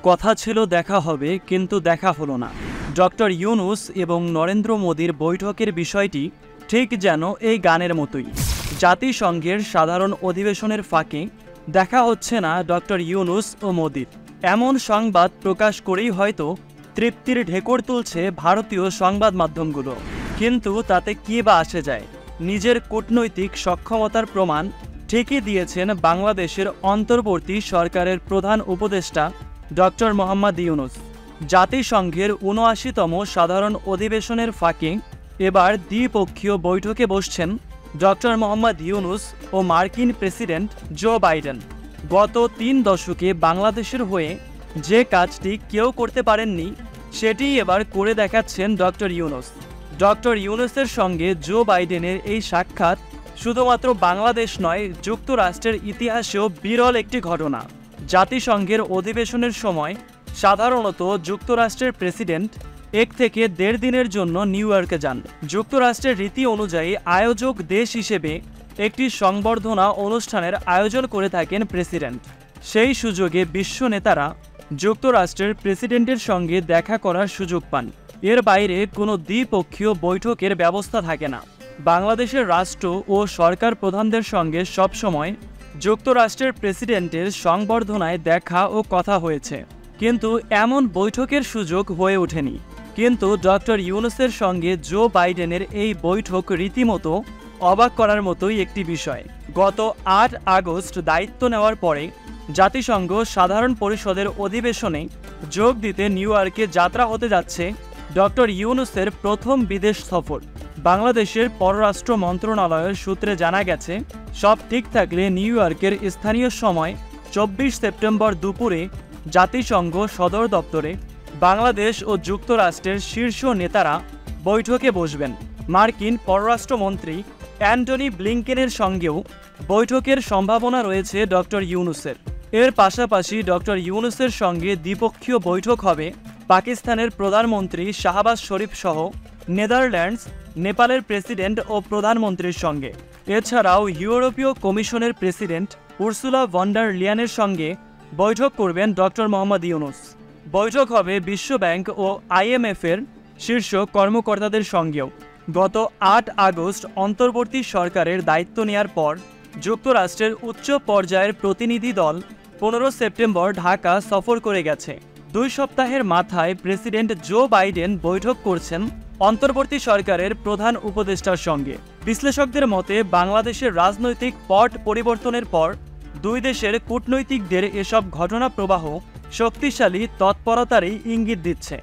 কথা ছিল দেখা হবে, কিন্তু দেখা হলো না। ডক্টর ইউনূস এবং নরেন্দ্র মোদীর বৈঠকের বিষয়টি ঠিক যেন এই গানের মতোই। জাতিসংঘের সাধারণ অধিবেশনের ফাঁকে দেখা হচ্ছে না ডক্টর ইউনূস ও মোদীর। এমন সংবাদ প্রকাশ করেই হয়তো তৃপ্তির ঢেকুর তুলছে ভারতীয় সংবাদ মাধ্যমগুলো। কিন্তু তাতে কী বা আসে যায়? নিজের কূটনৈতিক সক্ষমতার প্রমাণ ঠিকই দিয়েছেন বাংলাদেশের অন্তর্বর্তী সরকারের প্রধান উপদেষ্টা ডক্টর মোহাম্মদ ইউনূস। জাতিসংঘের ৭৯তম সাধারণ অধিবেশনের ফাঁকে এবার দ্বিপক্ষীয় বৈঠকে বসছেন ডক্টর মোহাম্মদ ইউনূস ও মার্কিন প্রেসিডেন্ট জো বাইডেন। গত ৩ দশকে বাংলাদেশের হয়ে যে কাজটি কেউ করতে পারেননি, সেটিই এবার করে দেখাচ্ছেন ডক্টর ইউনূস। ডক্টর ইউনূসের সঙ্গে জো বাইডেনের এই সাক্ষাৎ শুধুমাত্র বাংলাদেশ নয়, যুক্তরাষ্ট্রের ইতিহাসেও বিরল একটি ঘটনা। জাতিসংঘের অধিবেশনের সময় সাধারণত যুক্তরাষ্ট্রের প্রেসিডেন্ট ১ থেকে ১.৫ দিনের জন্য নিউ ইয়র্কে যান। যুক্তরাষ্ট্রের রীতি অনুযায়ী আয়োজক দেশ হিসেবে একটি সংবর্ধনা অনুষ্ঠানের আয়োজন করে থাকেন প্রেসিডেন্ট। সেই সুযোগে বিশ্ব নেতারা যুক্তরাষ্ট্রের প্রেসিডেন্টের সঙ্গে দেখা করার সুযোগ পান। এর বাইরে কোনো দ্বিপক্ষীয় বৈঠকের ব্যবস্থা থাকে না। বাংলাদেশের রাষ্ট্র ও সরকার প্রধানদের সঙ্গে সবসময় যুক্তরাষ্ট্রের প্রেসিডেন্টের সংবর্ধনায় দেখা ও কথা হয়েছে, কিন্তু এমন বৈঠকের সুযোগ হয়ে ওঠেনি। কিন্তু ডক্টর ইউনূসের সঙ্গে জো বাইডেনের এই বৈঠক রীতিমতো অবাক করার মতোই একটি বিষয়। গত ৮ আগস্ট দায়িত্ব নেওয়ার পরে জাতিসংঘ সাধারণ পরিষদের অধিবেশনে যোগ দিতে নিউ ইয়র্কে যাত্রা হতে যাচ্ছে ডক্টর ইউনূসের প্রথম বিদেশ সফর। বাংলাদেশের পররাষ্ট্র মন্ত্রণালয়ের সূত্রে জানা গেছে, সব ঠিক থাকলে নিউ ইয়র্কের স্থানীয় সময় ২৪ সেপ্টেম্বর দুপুরে জাতিসংঘ সদর দপ্তরে বাংলাদেশ ও যুক্তরাষ্ট্রের শীর্ষ নেতারা বৈঠকে বসবেন। মার্কিন পররাষ্ট্রমন্ত্রী অ্যান্টনি ব্লিংকেনের সঙ্গেও বৈঠকের সম্ভাবনা রয়েছে ডক্টর ইউনূসের। এর পাশাপাশি ডক্টর ইউনূসের সঙ্গে দ্বিপক্ষীয় বৈঠক হবে পাকিস্তানের প্রধানমন্ত্রী শাহবাজ শরীফ সহ নেদারল্যান্ডস, নেপালের প্রেসিডেন্ট ও প্রধানমন্ত্রীর সঙ্গে। এছাড়াও ইউরোপীয় কমিশনের প্রেসিডেন্ট উর্সুলা ভন ডার লিয়ানের সঙ্গে বৈঠক করবেন ডক্টর মোহাম্মদ ইউনূস। বৈঠক হবে বিশ্বব্যাংক ও IMF-এর শীর্ষ কর্মকর্তাদের সঙ্গেও। গত ৮ আগস্ট অন্তর্বর্তী সরকারের দায়িত্ব নেওয়ার পর যুক্তরাষ্ট্রের উচ্চ পর্যায়ের প্রতিনিধি দল ১৫ সেপ্টেম্বর ঢাকা সফর করে গেছে। ২ সপ্তাহের মাথায় প্রেসিডেন্ট জো বাইডেন বৈঠক করছেন অন্তর্বর্তী সরকারের প্রধান উপদেষ্টার সঙ্গে। বিশ্লেষকদের মতে বাংলাদেশের রাজনৈতিক পট পরিবর্তনের পর দুই দেশের কূটনৈতিকদের এসব ঘটনা প্রবাহ শক্তিশালী তৎপরতারই ইঙ্গিত দিচ্ছে।